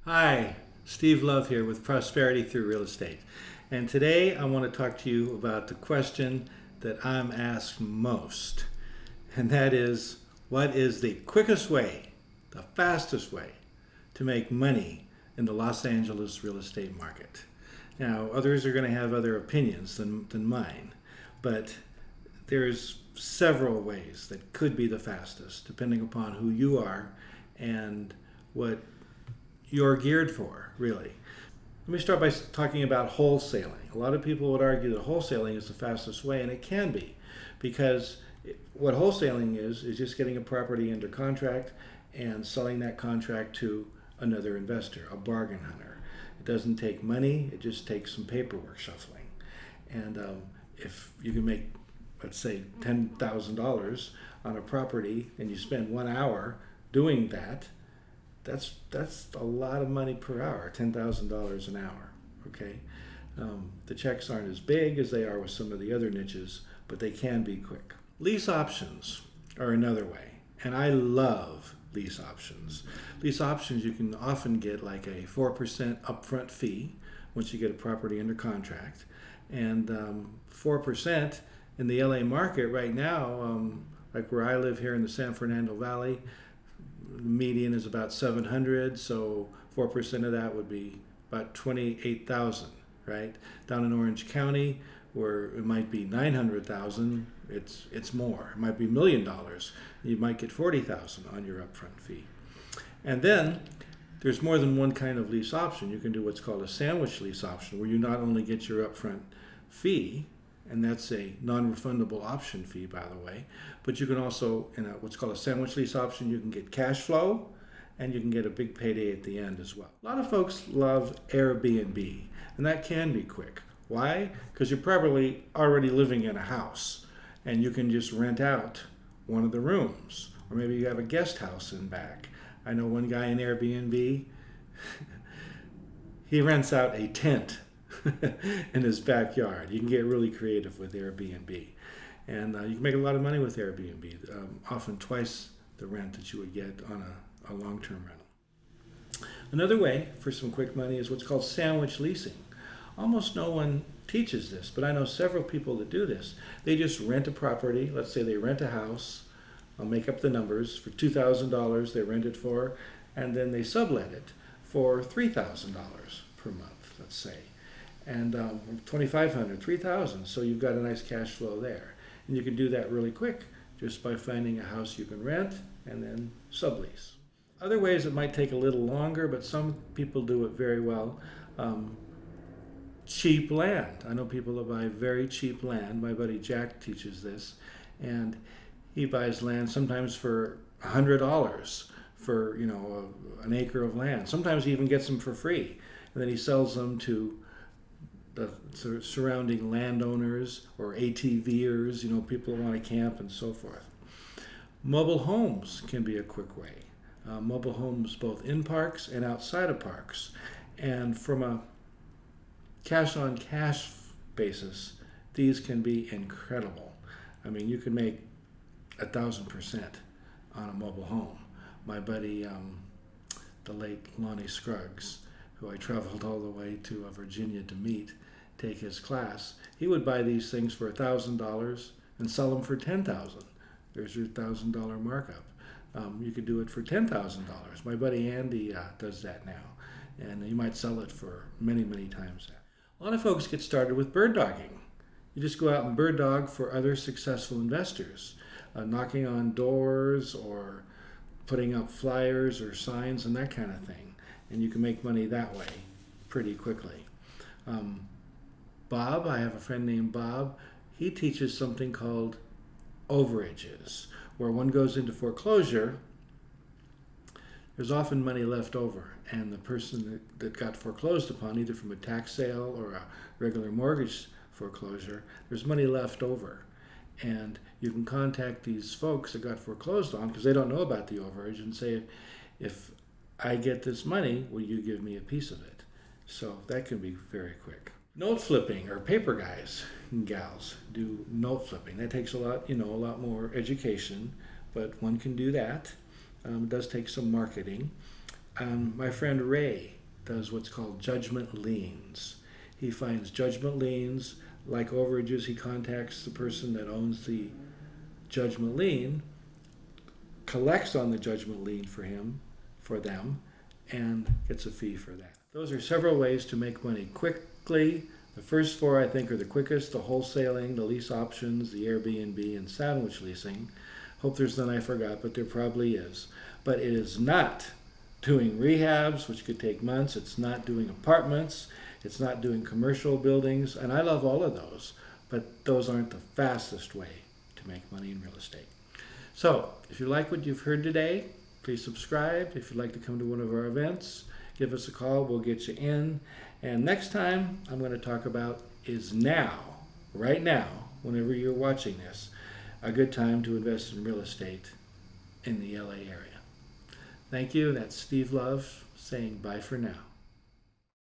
Hi, Steve Love here with Prosperity Through Real Estate. And today I want to talk to you about the question that I'm asked most. And that is, what is the quickest way, the fastest way to make money in the Los Angeles real estate market? Now, others are going to have other opinions than mine, but there's several ways that could be the fastest, depending upon who you are and what you're geared for, really. Let me start by talking about wholesaling. A lot of people would argue that wholesaling is the fastest way, and it can be, because what wholesaling is just getting a property under contract and selling that contract to another investor, a bargain hunter. It doesn't take money, it just takes some paperwork shuffling. And if you can make, let's say, $10,000 on a property and you spend 1 hour doing that, that's a lot of money per hour, $10,000 an hour. Okay, the checks aren't as big as they are with some of the other niches, but they can be quick. Lease options are another way, and I love lease options. Lease options, you can often get like a 4% upfront fee once you get a property under contract, and 4% in the LA market right now, like where I live here in the San Fernando Valley. The median is about 700, so 4% of that would be about 28,000, right? Down in Orange County, where it might be 900,000, it's more. It might be $1 million. You might get 40,000 on your upfront fee. And then there's more than one kind of lease option. You can do what's called a sandwich lease option, where you not only get your upfront fee, and that's a non-refundable option fee, by the way. But you can also, in what's called a sandwich lease option, you can get cash flow, and you can get a big payday at the end as well. A lot of folks love Airbnb, and that can be quick. Why? Because you're probably already living in a house, and you can just rent out one of the rooms, or maybe you have a guest house in back. I know one guy in Airbnb, he rents out a tent in his backyard. You can get really creative with Airbnb, and you can make a lot of money with Airbnb, often twice the rent that you would get on a long-term rental. Another way for some quick money is what's called sandwich leasing. Almost no one teaches this, but I know several people that do this. They just rent a property. Let's say they rent a house. I'll make up the numbers. For $2,000 they rent it for, and then they sublet it for $3,000 per month, let's say. And $2,500, $3,000, so you've got a nice cash flow there. And you can do that really quick just by finding a house you can rent and then sublease. Other ways it might take a little longer, but some people do it very well. Cheap land. I know people that buy very cheap land. My buddy Jack teaches this, and he buys land sometimes for $100 for an acre of land. Sometimes he even gets them for free, and then he sells them to the surrounding landowners or ATVers, people who want to camp and so forth. Mobile homes can be a quick way. Mobile homes both in parks and outside of parks. And from a cash-on-cash basis, these can be incredible. I mean, you can make 1,000% on a mobile home. My buddy, the late Lonnie Scruggs, who I traveled all the way to Virginia to meet, take his class, he would buy these things for $1,000 and sell them for $10,000. There's your $1,000 markup. You could do it for $10,000. My buddy Andy does that now, and you might sell it for many, many times that. A lot of folks get started with bird dogging. You just go out and bird dog for other successful investors, knocking on doors or putting up flyers or signs and that kind of thing. And you can make money that way pretty quickly. Bob, I have a friend named Bob, he teaches something called overages, where one goes into foreclosure, there's often money left over, and the person that got foreclosed upon, either from a tax sale or a regular mortgage foreclosure, there's money left over. And you can contact these folks that got foreclosed on, because they don't know about the overage, and say, if I get this money, will you give me a piece of it? So that can be very quick. Note flipping, or paper guys and gals do note flipping. That takes a lot more education, but one can do that. It does take some marketing. My friend Ray does what's called judgment liens. He finds judgment liens, like overages. He contacts the person that owns the judgment lien, collects on the judgment lien for them, and gets a fee for that. Those are several ways to make money quickly. The first four, I think, are the quickest: the wholesaling, the lease options, the Airbnb, and sandwich leasing. Hope there's none I forgot, but there probably is. But it is not doing rehabs, which could take months. It's not doing apartments. It's not doing commercial buildings. And I love all of those, but those aren't the fastest way to make money in real estate. So if you like what you've heard today, please subscribe. If you'd like to come to one of our events, give us a call. We'll get you in. And next time I'm going to talk about, is now, right now, whenever you're watching this, a good time to invest in real estate in the LA area. Thank you. That's Steve Love saying bye for now.